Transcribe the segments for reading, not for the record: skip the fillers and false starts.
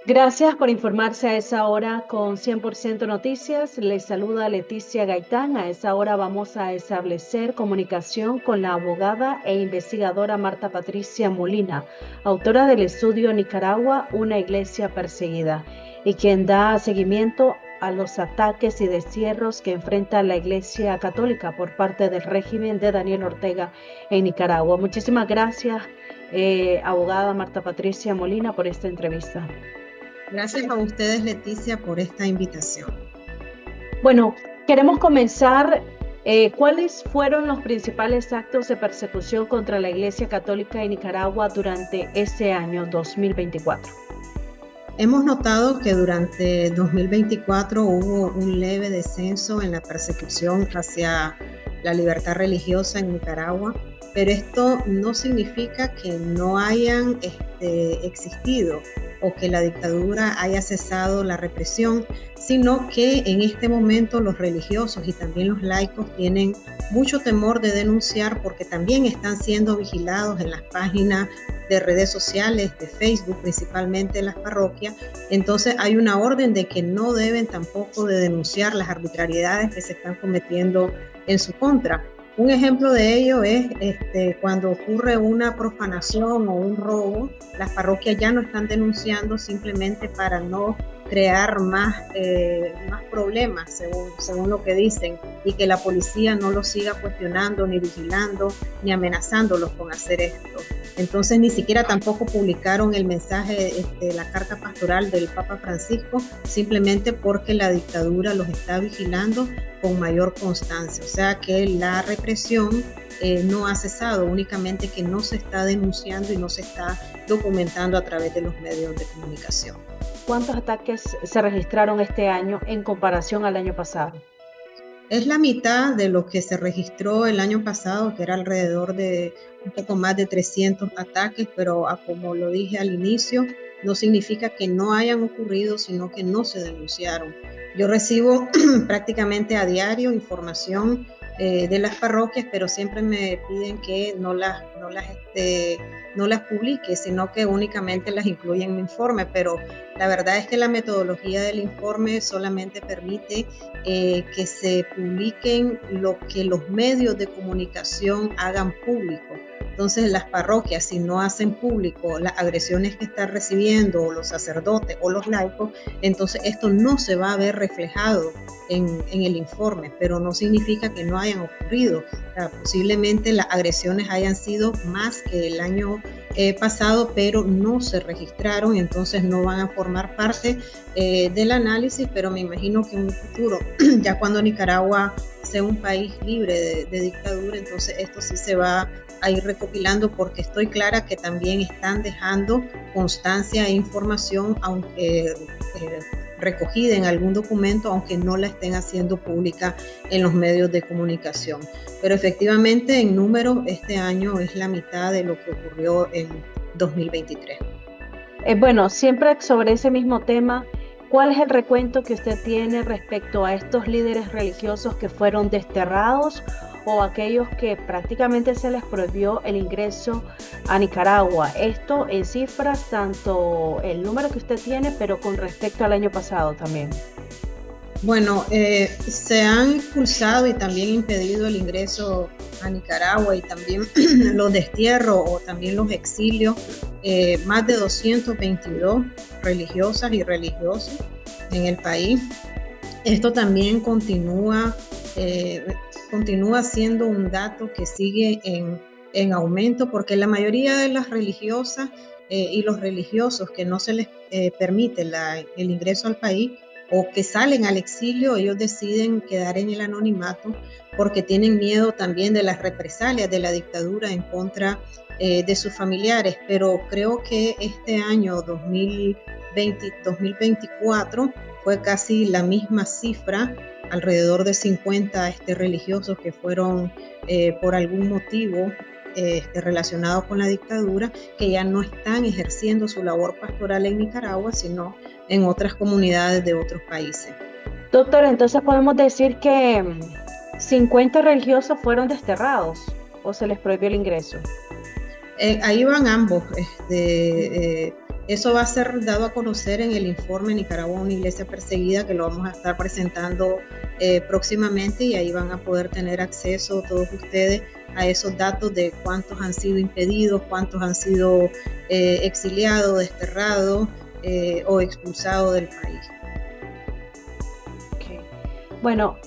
Gracias por informarse a esa hora con 100% Noticias. Les saluda Leticia Gaitán. A esa hora vamos a establecer comunicación con la abogada e investigadora Marta Patricia Molina, autora del estudio Nicaragua, una iglesia perseguida, y quien da seguimiento a los ataques y destierros que enfrenta la Iglesia Católica por parte del régimen de Daniel Ortega en Nicaragua. Muchísimas gracias, abogada Marta Patricia Molina, por esta entrevista. Gracias a ustedes, Leticia, por esta invitación. Bueno, queremos comenzar. ¿Cuáles fueron los principales actos de persecución contra la Iglesia Católica en Nicaragua durante este año 2024? Hemos notado que durante 2024 hubo un leve descenso en la persecución hacia la libertad religiosa en Nicaragua, pero esto no significa que no hayan existido o que la dictadura haya cesado la represión, sino que en este momento los religiosos y también los laicos tienen mucho temor de denunciar porque también están siendo vigilados en las páginas de redes sociales, de Facebook, principalmente en las parroquias. Entonces hay una orden de que no deben tampoco de denunciar las arbitrariedades que se están cometiendo en su contra. Un ejemplo de ello es cuando ocurre una profanación o un robo, las parroquias ya no están denunciando simplemente para no crear más problemas, según lo que dicen, y que la policía no los siga cuestionando, ni vigilando, ni amenazándolos con hacer esto. Entonces ni siquiera tampoco publicaron el mensaje, la carta pastoral del Papa Francisco, simplemente porque la dictadura los está vigilando con mayor constancia. O sea que la represión no ha cesado, únicamente que no se está denunciando y no se está documentando a través de los medios de comunicación. ¿Cuántos ataques se registraron este año en comparación al año pasado? Es la mitad de lo que se registró el año pasado, que era alrededor de un poco más de 300 ataques, pero como lo dije al inicio, no significa que no hayan ocurrido, sino que no se denunciaron. Yo recibo prácticamente a diario información de las parroquias, pero siempre me piden que no las publique, sino que únicamente las incluya en mi informe. Pero la verdad es que la metodología del informe solamente permite que se publiquen lo que los medios de comunicación hagan público. Entonces las parroquias, si no hacen público las agresiones que están recibiendo los sacerdotes o los laicos, entonces esto no se va a ver reflejado en el informe, pero no significa que no hayan ocurrido. O sea, posiblemente las agresiones hayan sido más que el año pasado, pero no se registraron, entonces no van a formar parte del análisis, pero me imagino que en un futuro, ya cuando Nicaragua sea un país libre de dictadura, entonces esto sí se va a ir recopilando, porque estoy clara que también están dejando constancia e información, aunque recogida en algún documento, aunque no la estén haciendo pública en los medios de comunicación. Pero efectivamente, en número, este año es la mitad de lo que ocurrió en 2023. Bueno, siempre sobre ese mismo tema, ¿cuál es el recuento que usted tiene respecto a estos líderes religiosos que fueron desterrados o aquellos que prácticamente se les prohibió el ingreso a Nicaragua? Esto en cifras, tanto el número que usted tiene, pero con respecto al año pasado también. Bueno, se han expulsado y también impedido el ingreso a Nicaragua, y también los destierros o también los exilios, más de 222 religiosas y religiosos en el país. Esto también continúa siendo un dato que sigue en aumento, porque la mayoría de las religiosas y los religiosos que no se les permite el ingreso al país, o que salen al exilio, ellos deciden quedar en el anonimato porque tienen miedo también de las represalias de la dictadura en contra de sus familiares. Pero creo que este año 2024 fue casi la misma cifra, alrededor de 50 religiosos que fueron por algún motivo relacionados con la dictadura, que ya no están ejerciendo su labor pastoral en Nicaragua, sino en otras comunidades de otros países. Doctor, entonces podemos decir que 50 religiosos fueron desterrados o se les prohibió el ingreso. Ahí van ambos. Eso va a ser dado a conocer en el informe Nicaragua, una iglesia perseguida, que lo vamos a estar presentando próximamente, y ahí van a poder tener acceso todos ustedes a esos datos de cuántos han sido impedidos, cuántos han sido exiliados, desterrados o expulsados del país. Okay. Bueno,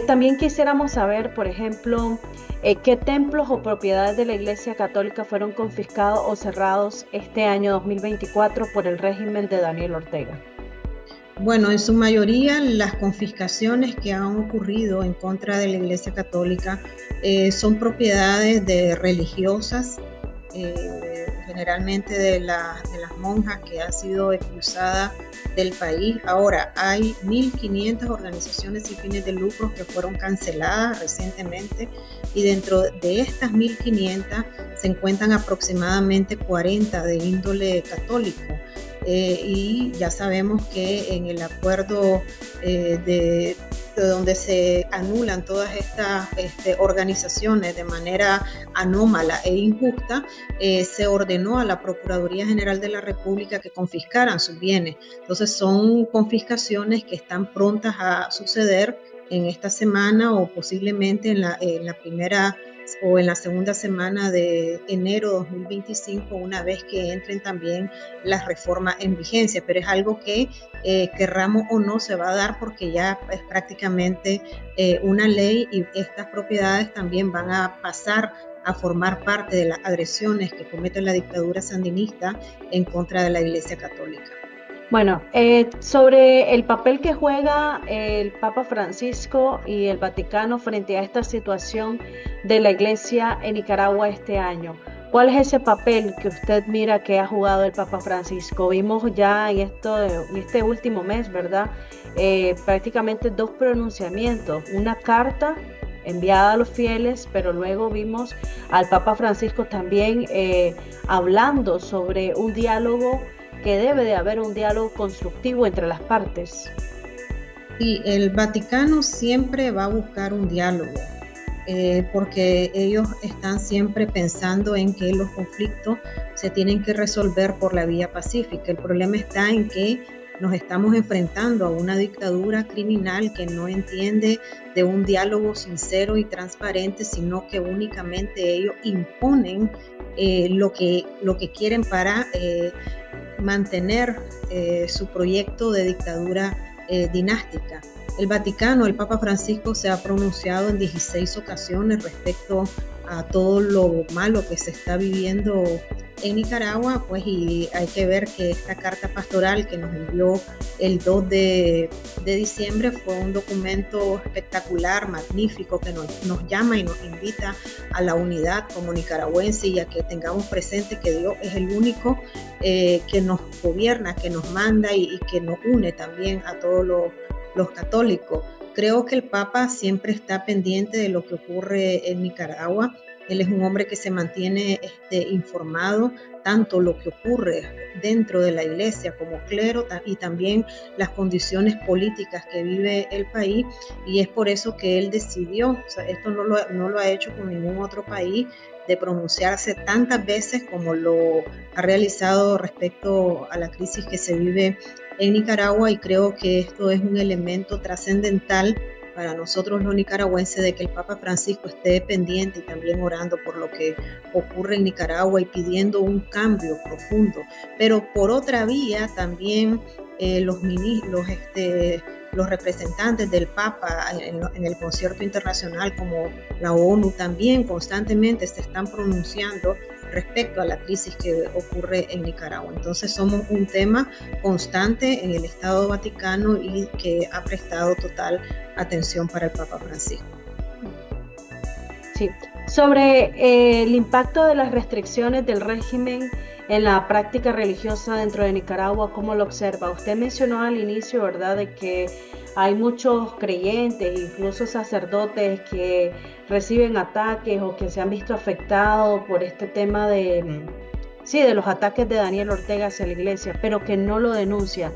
también quisiéramos saber, por ejemplo, ¿qué templos o propiedades de la Iglesia Católica fueron confiscados o cerrados este año 2024 por el régimen de Daniel Ortega? Bueno, en su mayoría las confiscaciones que han ocurrido en contra de la Iglesia Católica son propiedades de religiosas, generalmente de las monjas que han sido expulsadas del país. Ahora, hay 1.500 organizaciones sin fines de lucro que fueron canceladas recientemente, y dentro de estas 1.500 se encuentran aproximadamente 40 de índole católico. Y ya sabemos que en el acuerdo de donde se anulan todas estas organizaciones de manera anómala e injusta, se ordenó a la Procuraduría General de la República que confiscaran sus bienes. Entonces son confiscaciones que están prontas a suceder en esta semana, o posiblemente en la primera o en la segunda semana de enero 2025, una vez que entren también las reformas en vigencia. Pero es algo que querramos o no se va a dar, porque ya es prácticamente una ley, y estas propiedades también van a pasar a formar parte de las agresiones que comete la dictadura sandinista en contra de la Iglesia Católica. Bueno, sobre el papel que juega el Papa Francisco y el Vaticano frente a esta situación de la Iglesia en Nicaragua este año, ¿cuál es ese papel que usted mira que ha jugado el Papa Francisco? Vimos ya en este último mes, ¿verdad? Prácticamente 2 pronunciamientos, una carta enviada a los fieles, pero luego vimos al Papa Francisco también hablando sobre un diálogo, que debe de haber un diálogo constructivo entre las partes. Sí, el Vaticano siempre va a buscar un diálogo, porque ellos están siempre pensando en que los conflictos se tienen que resolver por la vía pacífica. El problema está en que nos estamos enfrentando a una dictadura criminal que no entiende de un diálogo sincero y transparente, sino que únicamente ellos imponen lo que quieren para mantener su proyecto de dictadura dinástica. El Vaticano, el Papa Francisco, se ha pronunciado en 16 ocasiones respecto a todo lo malo que se está viviendo en Nicaragua, pues, y hay que ver que esta carta pastoral que nos envió el 2 de diciembre fue un documento espectacular, magnífico, que nos llama y nos invita a la unidad como nicaragüense, y a que tengamos presente que Dios es el único que nos gobierna, que nos manda y que nos une también a todos los católicos. Creo que el Papa siempre está pendiente de lo que ocurre en Nicaragua. Él es un hombre que se mantiene informado, tanto lo que ocurre dentro de la iglesia como clero, y también las condiciones políticas que vive el país, y es por eso que él decidió, o sea, esto no lo ha hecho con ningún otro país, de pronunciarse tantas veces como lo ha realizado respecto a la crisis que se vive en Nicaragua, y creo que esto es un elemento trascendental para nosotros los nicaragüenses, de que el Papa Francisco esté pendiente y también orando por lo que ocurre en Nicaragua y pidiendo un cambio profundo. Pero por otra vía también los representantes del Papa en el concierto internacional, como la ONU, también constantemente se están pronunciando respecto a la crisis que ocurre en Nicaragua. Entonces somos un tema constante en el Estado Vaticano, y que ha prestado total atención para el Papa Francisco. Sí. Sobre el impacto de las restricciones del régimen en la práctica religiosa dentro de Nicaragua, ¿cómo lo observa? Usted mencionó al inicio, ¿verdad?, de que hay muchos creyentes, incluso sacerdotes, que reciben ataques o que se han visto afectados por este tema de los ataques de Daniel Ortega hacia la iglesia, pero que no lo denuncian.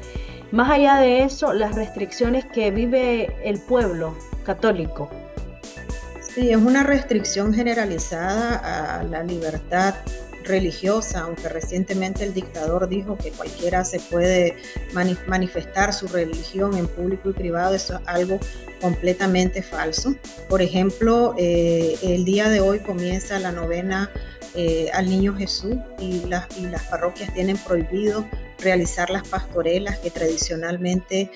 Más allá de eso, las restricciones que vive el pueblo católico. Sí, es una restricción generalizada a la libertad religiosa, aunque recientemente el dictador dijo que cualquiera se puede manifestar su religión en público y privado. Eso es algo completamente falso. Por ejemplo, el día de hoy comienza la novena al Niño Jesús y las parroquias tienen prohibido realizar las pastorelas que tradicionalmente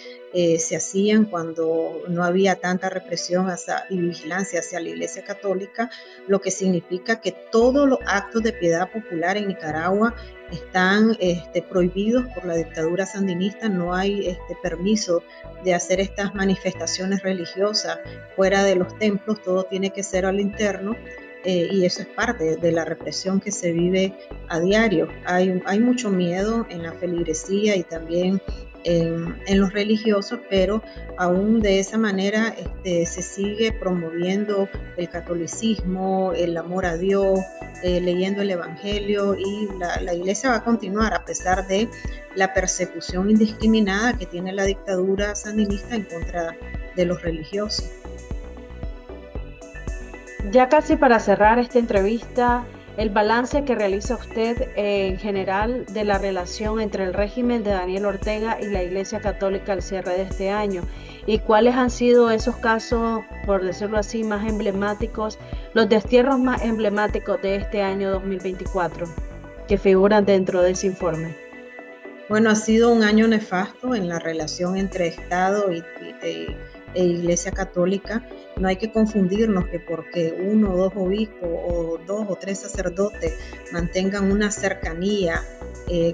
se hacían cuando no había tanta represión y vigilancia hacia la Iglesia Católica, lo que significa que todos los actos de piedad popular en Nicaragua están prohibidos por la dictadura sandinista. No hay permiso de hacer estas manifestaciones religiosas fuera de los templos, todo tiene que ser al interno. Y eso es parte de la represión que se vive a diario. Hay mucho miedo en la feligresía y también en los religiosos, pero aún de esa manera se sigue promoviendo el catolicismo, el amor a Dios, leyendo el Evangelio, y la Iglesia va a continuar a pesar de la persecución indiscriminada que tiene la dictadura sandinista en contra de los religiosos. Ya casi para cerrar esta entrevista, el balance que realiza usted en general de la relación entre el régimen de Daniel Ortega y la Iglesia Católica al cierre de este año, y cuáles han sido esos casos, por decirlo así, más emblemáticos, los destierros más emblemáticos de este año 2024 que figuran dentro de ese informe. Bueno, ha sido un año nefasto en la relación entre Estado e Iglesia Católica. No hay que confundirnos que porque uno o dos obispos o 2 o 3 sacerdotes mantengan una cercanía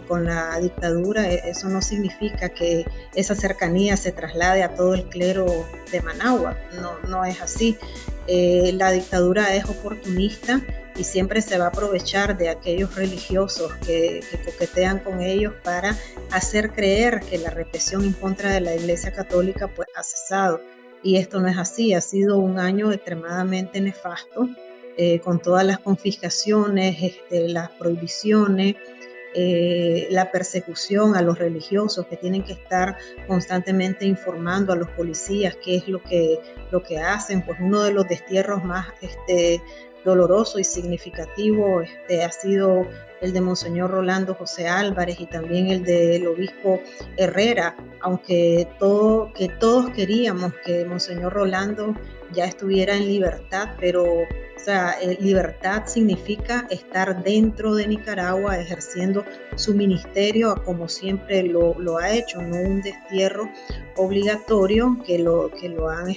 con la dictadura, eso no significa que esa cercanía se traslade a todo el clero de Managua. No es así. La dictadura es oportunista y siempre se va a aprovechar de aquellos religiosos que coquetean con ellos para hacer creer que la represión en contra de la Iglesia Católica pues ha cesado. Y esto no es así. Ha sido un año extremadamente nefasto, con todas las confiscaciones, las prohibiciones, la persecución a los religiosos que tienen que estar constantemente informando a los policías qué es lo que hacen. Pues uno de los destierros más doloroso y significativo ha sido el de Monseñor Rolando José Álvarez y también el del obispo Herrera, aunque todos queríamos que Monseñor Rolando ya estuviera en libertad, pero libertad significa estar dentro de Nicaragua ejerciendo su ministerio como siempre lo ha hecho, no un destierro obligatorio que lo han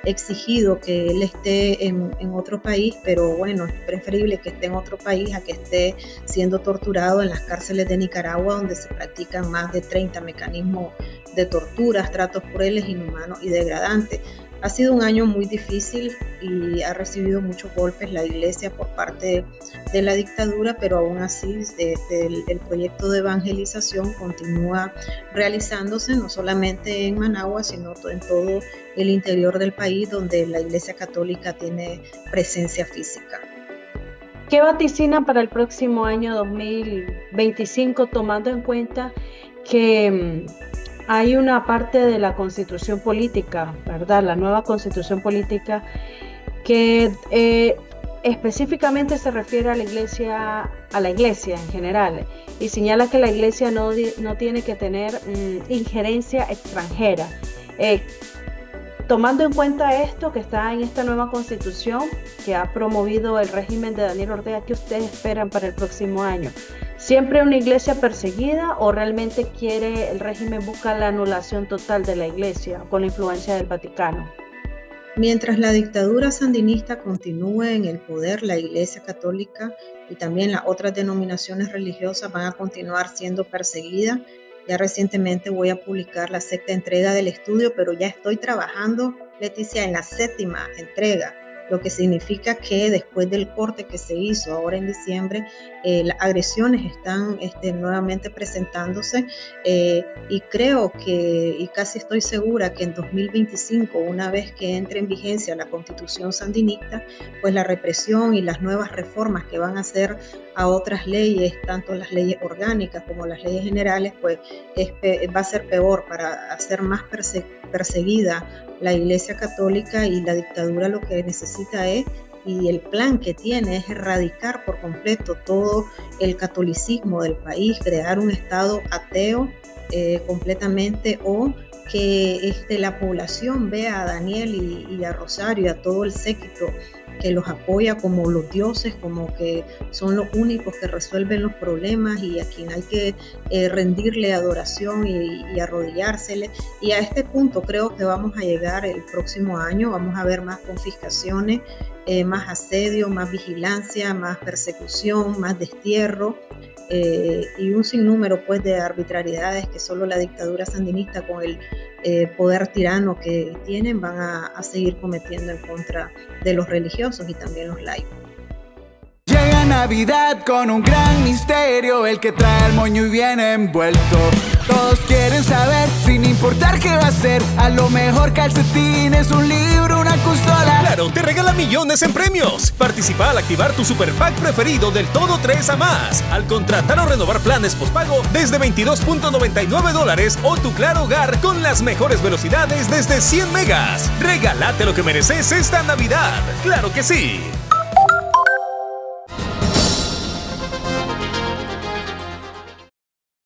exigido que él esté en otro país, pero bueno, es preferible que esté en otro país a que esté siendo torturado en las cárceles de Nicaragua, donde se practican más de 30 mecanismos de torturas, tratos crueles, inhumanos y degradantes. Ha sido un año muy difícil y ha recibido muchos golpes la Iglesia por parte de la dictadura, pero aún así el proyecto de evangelización continúa realizándose, no solamente en Managua, sino en todo el interior del país, donde la Iglesia Católica tiene presencia física. ¿Qué vaticina para el próximo año 2025, tomando en cuenta que hay una parte de la constitución política, ¿verdad? La nueva constitución política que específicamente se refiere a la iglesia en general, y señala que la iglesia no tiene que tener injerencia extranjera. Tomando en cuenta esto que está en esta nueva constitución que ha promovido el régimen de Daniel Ortega, ¿qué ustedes esperan para el próximo año? ¿Siempre una iglesia perseguida o realmente el régimen busca la anulación total de la iglesia con la influencia del Vaticano? Mientras la dictadura sandinista continúe en el poder, la Iglesia Católica y también las otras denominaciones religiosas van a continuar siendo perseguidas. Ya recientemente voy a publicar la 6ª entrega del estudio, pero ya estoy trabajando, Leticia, en la 7ª entrega, lo que significa que después del corte que se hizo ahora en diciembre, las agresiones están nuevamente presentándose, y creo y casi estoy segura que en 2025, una vez que entre en vigencia la Constitución sandinista, pues la represión y las nuevas reformas que van a hacer a otras leyes, tanto las leyes orgánicas como las leyes generales, pues va a ser peor para hacer más perseguida la Iglesia Católica, y la dictadura lo que necesita es y el plan que tiene es erradicar por completo todo el catolicismo del país, crear un estado ateo completamente, o que la población vea a Daniel y a Rosario y a todo el séquito que los apoya como los dioses, como que son los únicos que resuelven los problemas y a quien hay que rendirle adoración y arrodillársele. Y a este punto creo que vamos a llegar el próximo año, vamos a ver más confiscaciones, más asedio, más vigilancia, más persecución, más destierro, y un sinnúmero pues de arbitrariedades que solo la dictadura sandinista con el poder tirano que tienen van a seguir cometiendo en contra de los religiosos y también los laicos. Llega Navidad con un gran misterio, el que trae el moño y viene envuelto. Todos quieren saber, sin importar qué va a ser, a lo mejor calcetines, un libro, una consola. Claro, te regala millones en premios. Participa al activar tu Super Pack preferido del Todo 3 a Más, al contratar o renovar planes postpago desde $22.99 o tu Claro Hogar con las mejores velocidades desde 100 megas. Regálate lo que mereces esta Navidad. ¡Claro que sí!